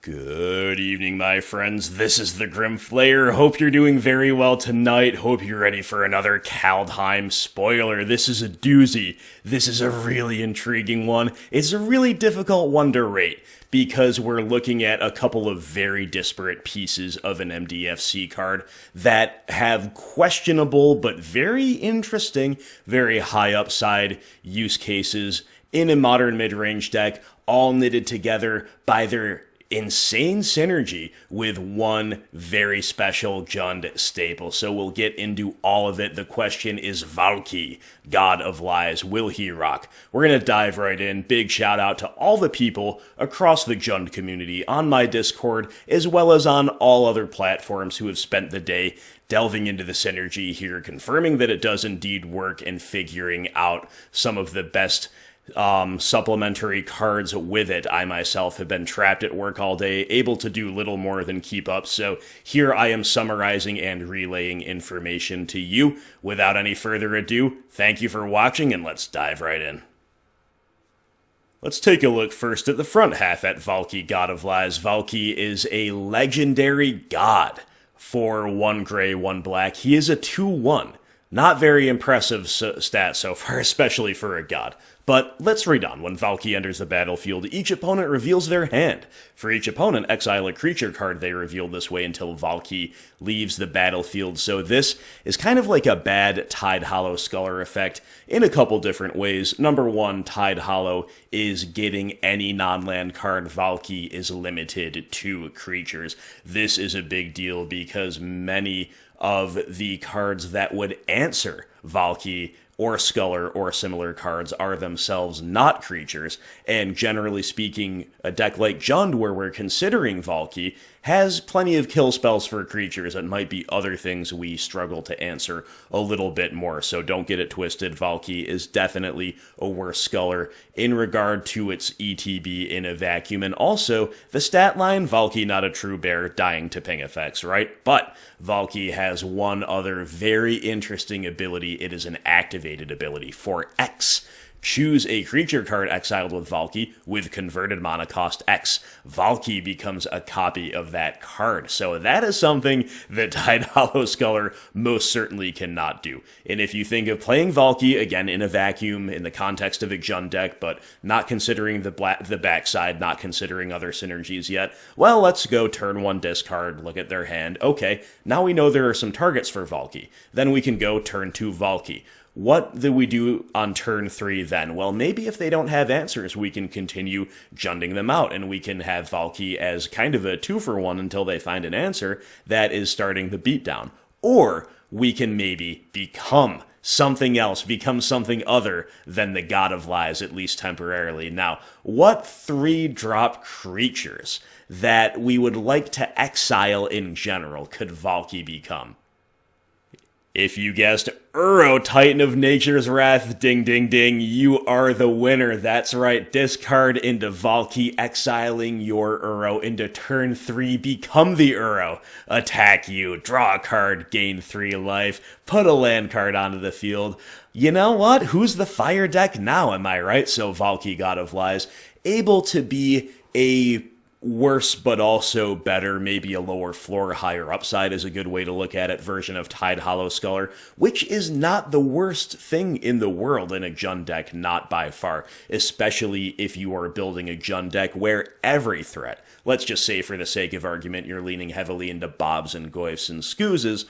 Good evening, my friends. This is the Grim Flayer. Hope you're doing very well tonight. Hope you're ready for another Kaldheim spoiler. This is a doozy. This is a really intriguing one. It's a really difficult one to rate because we're looking at a couple of very disparate pieces of an MDFC card that have questionable but very interesting, very high upside use cases in a modern mid-range deck, all knitted together by their insane synergy with one very special Jund staple. So we'll get into all of it. The question is Valki, God of Lies, will he rock? We're going to dive right in. Big shout out to all the people across the Jund community on my Discord, as well as on all other platforms who have spent the day delving into the synergy here, confirming that it does indeed work, and figuring out some of the best supplementary cards with it. I myself have been trapped at work all day, able to do little more than keep up, so here I am summarizing and relaying information to you. Without any further ado, thank you for watching, and let's dive right in. Let's take a look first at the front half at Valki, God of Lies. Valki is a legendary god for 1 gray, 1 black. He is a 2/1. Not very impressive stat so far, especially for a god. But let's read on. When Valki enters the battlefield, each opponent reveals their hand. For each opponent, exile a creature card they reveal this way until Valki leaves the battlefield. So this is kind of like a bad Tide Hollow Sculler effect in a couple different ways. Number one, Tide Hollow is getting any non-land card. Valki is limited to creatures. This is a big deal because many of the cards that would answer Valki or Sculler or similar cards are themselves not creatures, and generally speaking, a deck like Jund, where we're considering Valki, has plenty of kill spells for creatures. It might be other things we struggle to answer a little bit more, so don't get it twisted. Valki is definitely a worse Sculler in regard to its ETB in a vacuum, and also the stat line, Valki not a true bear, dying to ping effects, right? But Valki has one other very interesting ability. It is an activated ability for X. Choose a creature card exiled with Valki with converted mana cost X. Valki becomes a copy of that card. So that is something that Tide Hollow Sculler most certainly cannot do. And if you think of playing Valki, again, in a vacuum, in the context of a Jund deck, but not considering the backside, not considering other synergies yet, well, let's go turn 1 discard, look at their hand. Okay, now we know there are some targets for Valki. Then we can go turn 2 Valki. What do we do on turn 3 then? Well, maybe if they don't have answers, we can continue junding them out, and we can have Valki as kind of a 2-for-1 until they find an answer that is starting the beatdown. Or we can maybe become something else, become something other than the God of Lies, at least temporarily. Now, what 3-drop creatures that we would like to exile in general could Valki become? If you guessed Uro, Titan of Nature's Wrath, ding ding ding, you are the winner. That's right, discard into Valki, exiling your Uro into turn 3, become the Uro, attack you, draw a card, gain 3 life, put a land card onto the field. You know what? Who's the fire deck now, am I right? So Valki, God of Lies, able to be a worse but also better, maybe a lower floor, higher upside is a good way to look at it, version of Tide Hollow Sculler, which is not the worst thing in the world in a Jund deck, not by far, especially if you are building a Jund deck where every threat, let's just say for the sake of argument, you're leaning heavily into Bobs and Goyfs and Scoozes,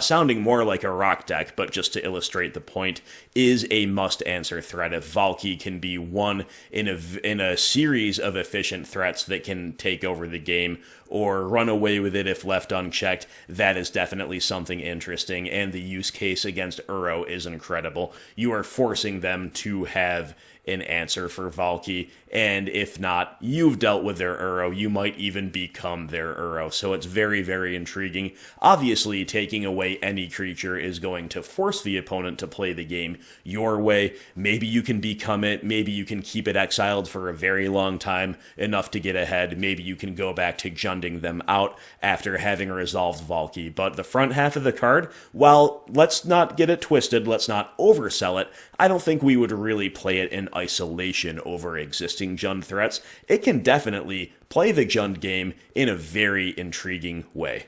sounding more like a rock deck, but just to illustrate the point, is a must-answer threat. If Valki can be one in a series of efficient threats that can take over the game or run away with it if left unchecked, that is definitely something interesting, and the use case against Uro is incredible. You are forcing them to have an answer for Valki, and if not, you've dealt with their Uro, you might even become their Uro, so it's very, very intriguing. Obviously, taking away any creature is going to force the opponent to play the game your way. Maybe you can become it, maybe you can keep it exiled for a very long time, enough to get ahead, maybe you can go back to junding them out after having resolved Valki, but the front half of the card, well, let's not get it twisted, let's not oversell it. I don't think we would really play it in isolation over existing Jund threats, it can definitely play the Jund game in a very intriguing way.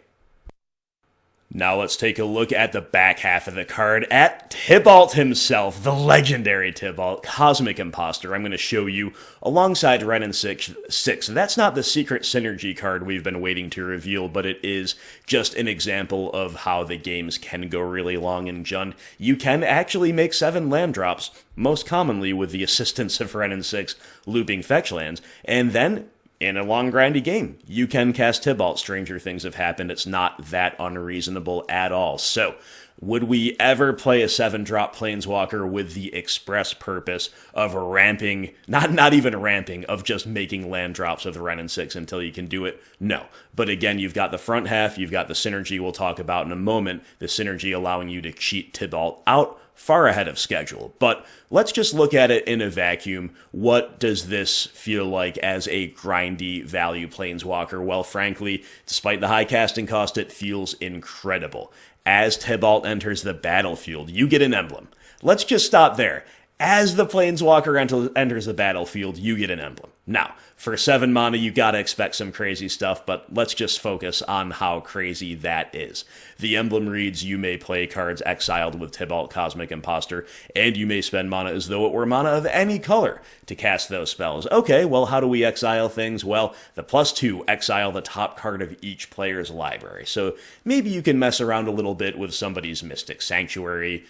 Now let's take a look at the back half of the card at Tibalt himself, the legendary Tibalt, Cosmic Impostor. I'm going to show you alongside Renin 6. That's not the secret synergy card we've been waiting to reveal, but it is just an example of how the games can go really long in Jund. You can actually make 7 land drops, most commonly with the assistance of Renin 6 looping fetch lands, and then in a long, grindy game, you can cast Tibalt. Stranger things have happened. It's not that unreasonable at all. So, would we ever play a 7-drop Planeswalker with the express purpose of ramping, not even ramping, of just making land drops with Renin 6 until you can do it? No. But again, you've got the front half, you've got the synergy we'll talk about in a moment, the synergy allowing you to cheat Tibalt out far ahead of schedule. But let's just look at it in a vacuum. What does this feel like as a grindy value Planeswalker? Well, frankly, despite the high casting cost, it feels incredible. As Tibalt enters the battlefield, you get an emblem. Let's just stop there. As the Planeswalker enters the battlefield, you get an emblem. Now, for 7 mana, you gotta expect some crazy stuff, but let's just focus on how crazy that is. The emblem reads, you may play cards exiled with Tibalt, Cosmic Impostor, and you may spend mana as though it were mana of any color to cast those spells. Okay, well, how do we exile things? Well, the +2, exile the top card of each player's library. So maybe you can mess around a little bit with somebody's Mystic Sanctuary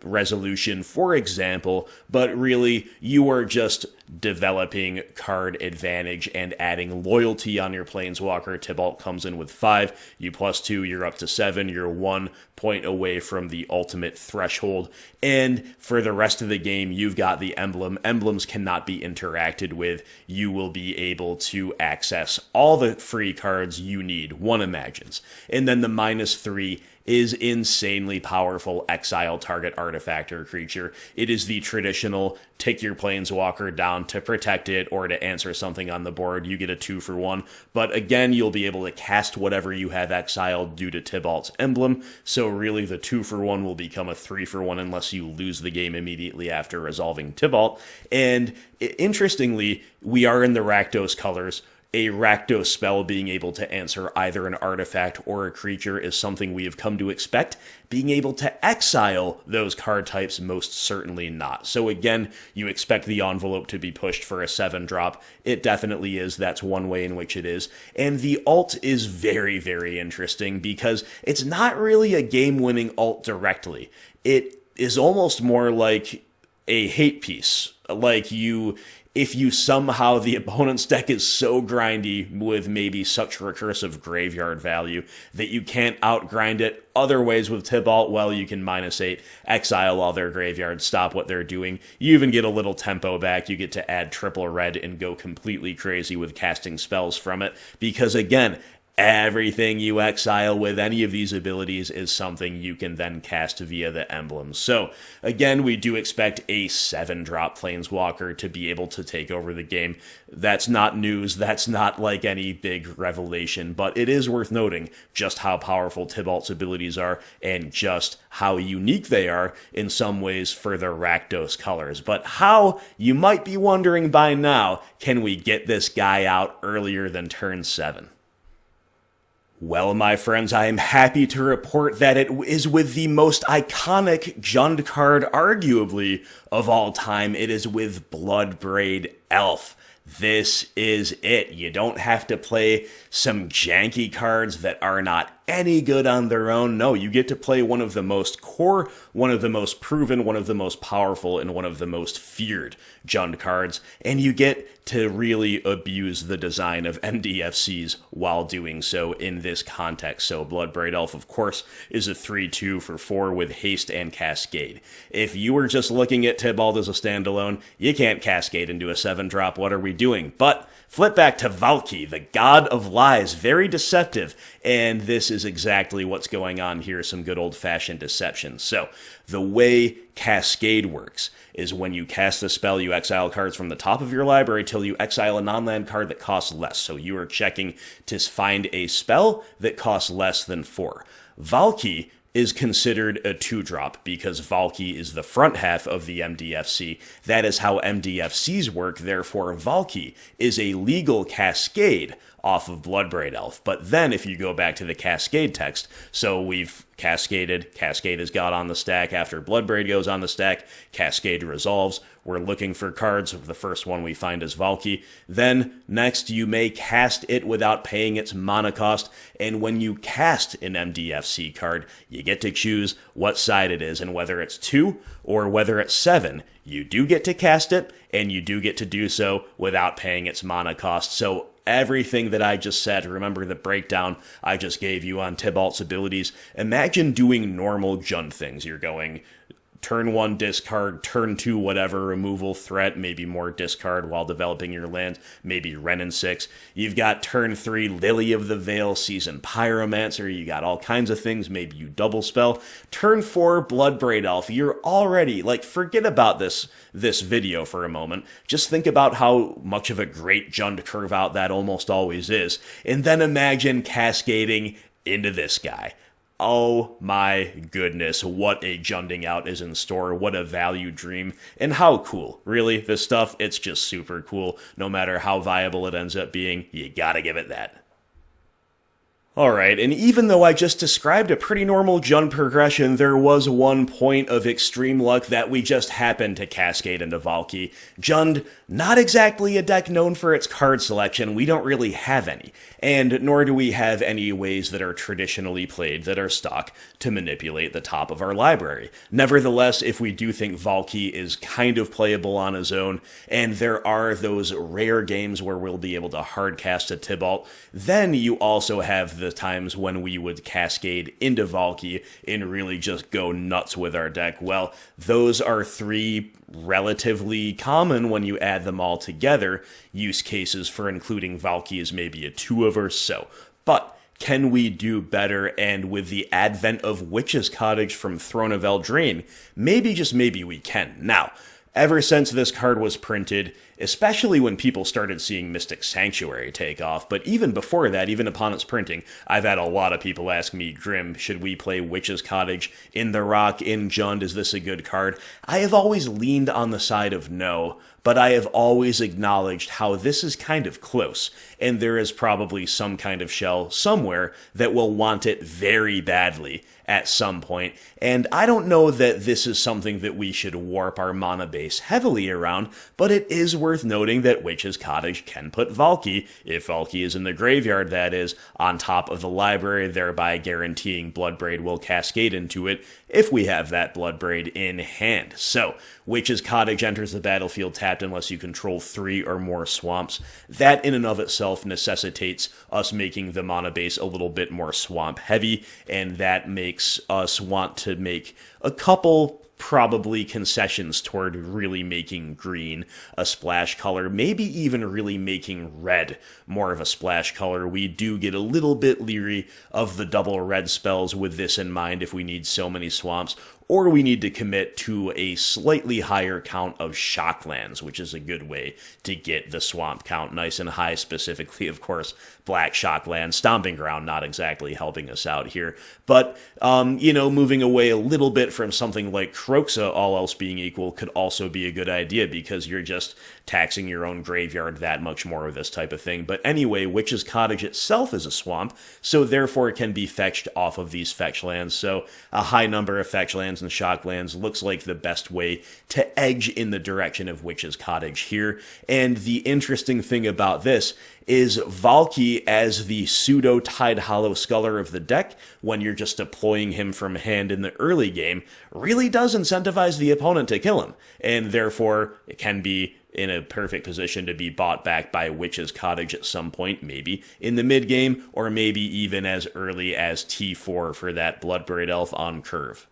resolution, for example, but really, you are just developing card advantage and adding loyalty on your Planeswalker. Tibalt comes in with 5, you +2, you're up to 7, you're 1 point away from the ultimate threshold, and for the rest of the game, you've got the emblem. Emblems cannot be interacted with. You will be able to access all the free cards you need, one imagines. And then the -3 is insanely powerful exile target artifact or creature. It is the traditional take your Planeswalker down to protect it or to answer something on the board. You get a 2-for-1, but again, you'll be able to cast whatever you have exiled due to Tibalt's emblem, so really the 2-for-1 will become a 3-for-1 unless you lose the game immediately after resolving Tibalt. And interestingly, we are in the Rakdos colors. A Rakdos spell being able to answer either an artifact or a creature is something we have come to expect. Being able to exile those card types, most certainly not. So again, you expect the envelope to be pushed for a 7-drop. It definitely is. That's one way in which it is. And the ult is very, very interesting because it's not really a game-winning ult directly. It is almost more like a hate piece. If you somehow, the opponent's deck is so grindy with maybe such recursive graveyard value that you can't outgrind it other ways with Tibalt, well, you can -8, exile all their graveyards, stop what they're doing. You even get a little tempo back. You get to add triple red and go completely crazy with casting spells from it. Because again, everything you exile with any of these abilities is something you can then cast via the emblems. So, again, we do expect a 7-drop Planeswalker to be able to take over the game. That's not news, that's not like any big revelation, but it is worth noting just how powerful Tibalt's abilities are and just how unique they are in some ways for the Rakdos colors. But how, you might be wondering by now, can we get this guy out earlier than turn 7? Well, my friends, I am happy to report that it is with the most iconic Jund card, arguably, of all time. It is with Bloodbraid Elf. This is it. You don't have to play some janky cards that are not any good on their own. No, you get to play one of the most core, one of the most proven, one of the most powerful, and one of the most feared Jund cards, and you get to really abuse the design of NDFCs while doing so in this context. So Bloodbraid Elf, of course, is a 3/2 for 4 with haste and cascade. If you were just looking at Tibalt as a standalone, you can't cascade into a 7-drop. What are we doing? But flip back to Valki, the god of lies, very deceptive, and this is exactly what's going on here, some good old-fashioned deception. So, the way Cascade works is when you cast a spell, you exile cards from the top of your library till you exile a non-land card that costs less. So you are checking to find a spell that costs less than 4. Valki is considered a 2-drop because Valki is the front half of the MDFC. That is how MDFCs work, therefore Valki is a legal cascade off of Bloodbraid Elf. But then if you go back to the cascade text, so we've cascaded, Cascade has got on the stack after Bloodbraid goes on the stack, Cascade resolves, we're looking for cards, the first one we find is Valki. Then, next, you may cast it without paying its mana cost, and when you cast an MDFC card, you get to choose what side it is, and whether it's 2 or whether it's 7, you do get to cast it, and you do get to do so without paying its mana cost. So everything that I just said, remember the breakdown I just gave you on Tibalt's abilities, imagine doing normal Jund things. You're going turn 1 discard, turn 2 whatever, removal threat, maybe more discard while developing your land, maybe Renin 6. You've got turn 3 Lily of the Veil, Seasoned Pyromancer, you got all kinds of things, maybe you double spell. Turn 4 Bloodbraid Elf, you're already, forget about this video for a moment. Just think about how much of a great Jund curve out that almost always is, and then imagine cascading into this guy. Oh my goodness, what a Junding out is in store, what a value dream, and how cool. Really, this stuff, it's just super cool. No matter how viable it ends up being, you gotta give it that. Alright, and even though I just described a pretty normal Jund progression, there was one point of extreme luck that we just happened to cascade into Valki. Jund, not exactly a deck known for its card selection, we don't really have any, and nor do we have any ways that are traditionally played that are stock to manipulate the top of our library. Nevertheless, if we do think Valki is kind of playable on his own, and there are those rare games where we'll be able to hardcast a Tibalt, then you also have the times when we would cascade into Valki and really just go nuts with our deck. Well, those are 3 relatively common when you add them all together use cases for including Valki as maybe a 2 or so. But can we do better? And with the advent of Witch's Cottage from Throne of Eldraine, maybe, just maybe, we can. Now, ever since this card was printed, especially when people started seeing Mystic Sanctuary take off, but even before that, even upon its printing, I've had a lot of people ask me, Grim, should we play Witch's Cottage in the Rock, in Jund? Is this a good card? I have always leaned on the side of no, but I have always acknowledged how this is kind of close, and there is probably some kind of shell somewhere that will want it very badly at some point, and I don't know that this is something that we should warp our mana base heavily around, but it is worth noting that Witch's Cottage can put Valki, if Valki is in the graveyard that is, on top of the library, thereby guaranteeing Bloodbraid will cascade into it if we have that Bloodbraid in hand. So, Witch's Cottage enters the battlefield tapped unless you control 3 or more swamps. That in and of itself necessitates us making the mana base a little bit more swamp heavy, and that makes us want to make a couple probably concessions toward really making green a splash color, maybe even really making red more of a splash color. We do get a little bit leery of the double red spells with this in mind if we need so many swamps, or we need to commit to a slightly higher count of shocklands, which is a good way to get the swamp count nice and high, specifically, of course, black shockland, stomping ground not exactly helping us out here. But, moving away a little bit from something like Kroxa, all else being equal, could also be a good idea because you're just taxing your own graveyard that much more with this type of thing. But anyway, Witch's Cottage itself is a swamp, so therefore it can be fetched off of these fetch lands. So a high number of fetch lands and shocklands looks like the best way to edge in the direction of Witch's Cottage here. And the interesting thing about this is Valki as the pseudo Tide Hollow Sculler of the deck, when you're just deploying him from hand in the early game, really does incentivize the opponent to kill him, and therefore it can be in a perfect position to be bought back by Witch's Cottage at some point, maybe in the mid-game, or maybe even as early as T4 for that Bloodbraid Elf on curve.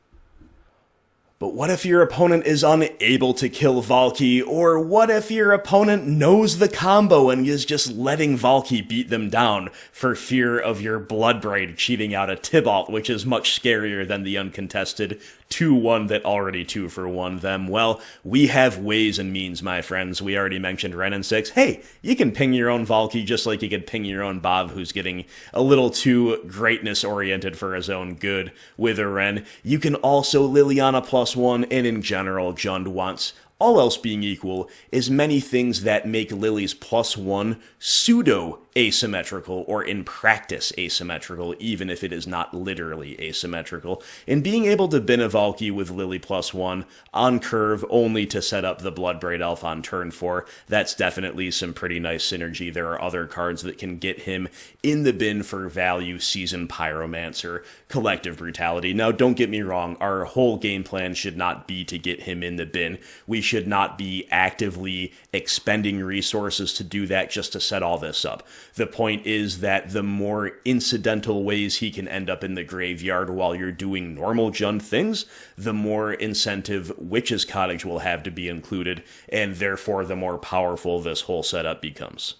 But what if your opponent is unable to kill Valki? Or what if your opponent knows the combo and is just letting Valki beat them down for fear of your Bloodbraid cheating out a Tibalt, which is much scarier than the uncontested 2-1 that already 2-for-1 them? Well, we have ways and means, my friends. We already mentioned Ren and 6. Hey, you can ping your own Valki just like you could ping your own Bob, who's getting a little too greatness-oriented for his own good with a Ren. You can also Liliana +1, and in general, Jund wants, all else being equal, is many things that make Lily's +1 pseudo-asymmetrical, or in practice asymmetrical, even if it is not literally asymmetrical. And being able to bin a Valki with Lily +1 on curve only to set up the Bloodbraid Elf on turn 4, that's definitely some pretty nice synergy. There are other cards that can get him in the bin for value, Seasoned Pyromancer, Collective Brutality. Now, don't get me wrong, our whole game plan should not be to get him in the bin. We should not be actively expending resources to do that just to set all this up. The point is that the more incidental ways he can end up in the graveyard while you're doing normal Jund things, the more incentive Witch's Cottage will have to be included, and therefore the more powerful this whole setup becomes.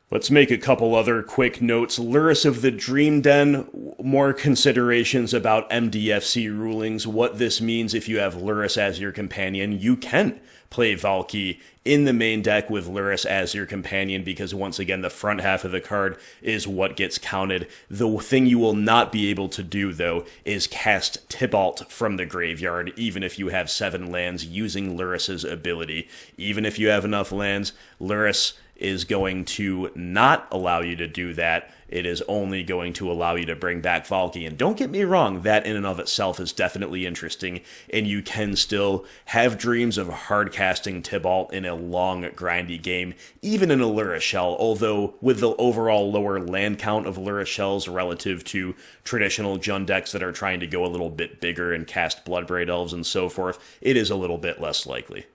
Let's make a couple other quick notes. Lurrus of the Dream Den, more considerations about MDFC rulings. What this means if you have Lurrus as your companion, you can play Valki in the main deck with Lurrus as your companion, because once again, the front half of the card is what gets counted. The thing you will not be able to do, though, is cast Tibalt from the graveyard, even if you have 7 lands using Lurrus's ability. Even if you have enough lands, Lurrus is going to not allow you to do that. It is only going to allow you to bring back Valki. And don't get me wrong, that in and of itself is definitely interesting, and you can still have dreams of hard-casting Tibalt in a long, grindy game, even in a Lurrus shell, although with the overall lower land count of Lurrus shells relative to traditional Jund decks that are trying to go a little bit bigger and cast Bloodbraid Elves and so forth, it is a little bit less likely.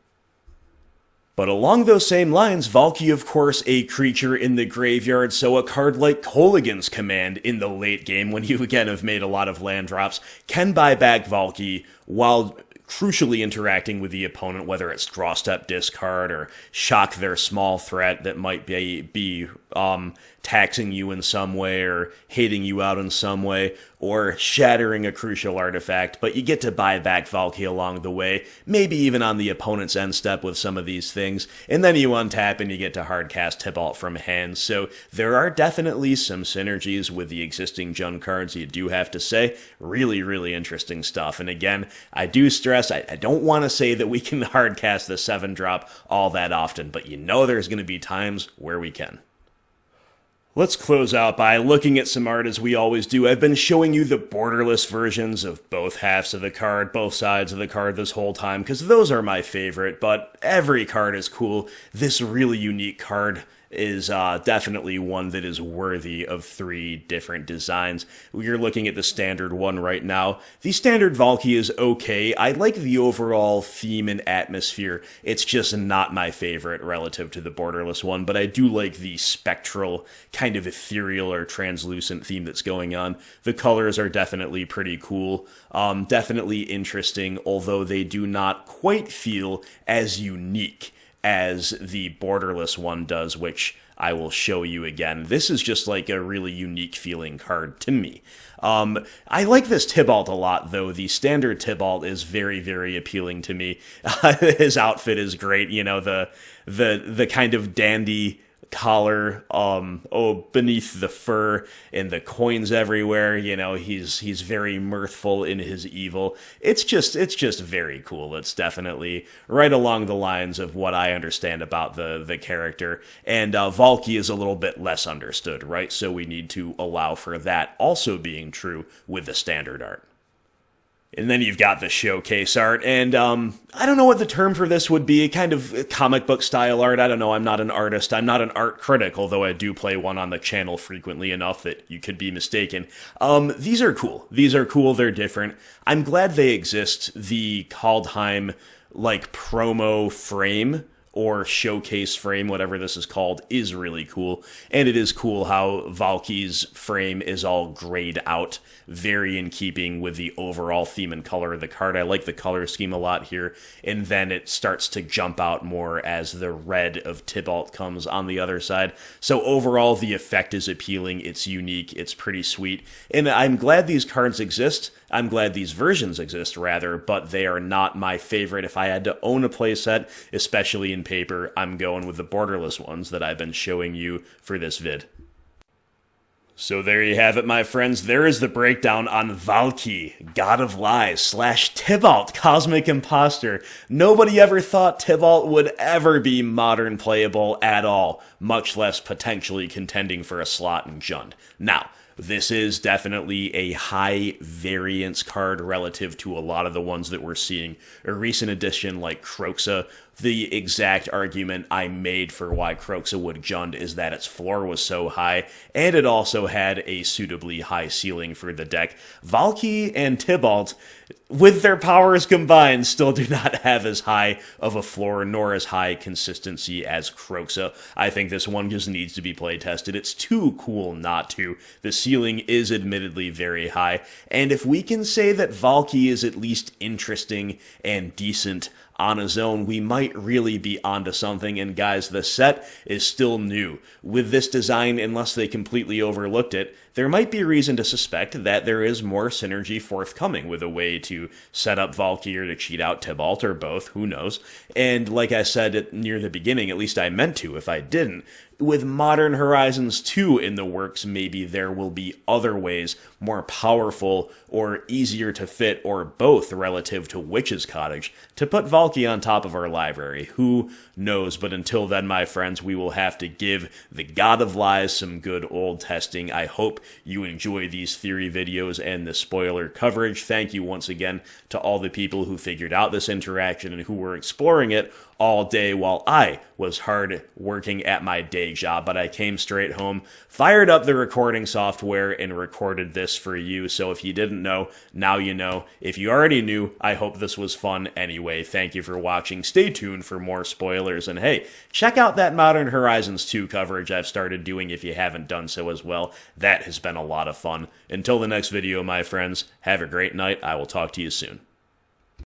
But along those same lines, Valki, of course, a creature in the graveyard, so a card like Culligans Command in the late game, when you again have made a lot of land drops, can buy back Valki while crucially interacting with the opponent, whether it's draw step, discard, or shock their small threat that might be taxing you in some way or hating you out in some way, or shattering a crucial artifact, but you get to buy back Valki along the way, maybe even on the opponent's end step with some of these things, and then you untap and you get to hardcast Tibalt from hand. So there are definitely some synergies with the existing Jund cards, you do have to say. Really, really interesting stuff. And again, I do stress, I don't want to say that we can hardcast the 7-drop all that often, but you know there's going to be times where we can. Let's close out by looking at some art as we always do. I've been showing you the borderless versions of both halves of the card, both sides of the card this whole time, because those are my favorite, but every card is cool. This really unique card is definitely one that is worthy of 3 different designs. We're looking at the standard one right now. The standard Valki is okay. I like the overall theme and atmosphere. It's just not my favorite relative to the borderless one, but I do like the spectral, kind of ethereal or translucent theme that's going on. The colors are definitely pretty cool. Definitely interesting, although they do not quite feel as unique as the borderless one does, which I will show you again. This is just like a really unique feeling card to me. I like this Tibalt a lot, though. The standard Tibalt is very, very appealing to me. His outfit is great. You know, the kind of dandy collar, beneath the fur and the coins everywhere. You know, he's very mirthful in his evil. It's just very cool. It's definitely right along the lines of what I understand about the character. And Valki is a little bit less understood, right? So we need to allow for that also being true with the standard art. And then you've got the showcase art, and I don't know what the term for this would be, kind of comic book style art. I don't know, I'm not an artist, I'm not an art critic, although I do play one on the channel frequently enough that you could be mistaken. These are cool, they're different. I'm glad they exist. The Kaldheim, like, promo frame or showcase frame, whatever this is called, is really cool. And it is cool how Valki's frame is all grayed out, very in keeping with the overall theme and color of the card. I like the color scheme a lot here, and then it starts to jump out more as the red of Tibalt comes on the other side. So overall, the effect is appealing, it's unique, it's pretty sweet, and I'm glad these cards exist. I'm glad these versions exist, rather, but they are not my favorite. If I had to own a playset, especially in paper, I'm going with the borderless ones that I've been showing you for this vid. So there you have it, my friends. There is the breakdown on Valki, God of Lies / Tibalt, Cosmic Impostor. Nobody ever thought Tibalt would ever be modern playable at all, much less potentially contending for a slot in Jund. Now, this is definitely a high variance card relative to a lot of the ones that we're seeing. A recent edition like Kroxa, the exact argument I made for why Kroxa would Jund is that its floor was so high, and it also had a suitably high ceiling for the deck. Valki and Tibalt, with their powers combined, still do not have as high of a floor nor as high consistency as Kroxa. I think this one just needs to be play tested. It's too cool not to. The ceiling is admittedly very high, and if we can say that Valki is at least interesting and decent on his own, we might really be onto something. And guys, the set is still new. With this design, unless they completely overlooked it, there might be reason to suspect that there is more synergy forthcoming with a way to set up Valki or to cheat out Tibalt or both, who knows. And like I said near the beginning, at least I meant to if I didn't, with Modern Horizons 2 in the works, maybe there will be other ways, more powerful or easier to fit, or both relative to Witch's Cottage, to put Valki on top of our library. Who knows? But until then, my friends, we will have to give the God of Lies some good old testing. I hope you enjoy these theory videos and the spoiler coverage. Thank you once again to all the people who figured out this interaction and who were exploring it all day while I was hard working at my day job. But I came straight home, fired up the recording software, and recorded this for you. So if you didn't know, now you know. If you already knew, I hope this was fun anyway. Thank you for watching. Stay tuned for more spoilers. And hey, check out that Modern Horizons 2 coverage I've started doing if you haven't done so as well. That has been a lot of fun. Until the next video, my friends, have a great night. I will talk to you soon.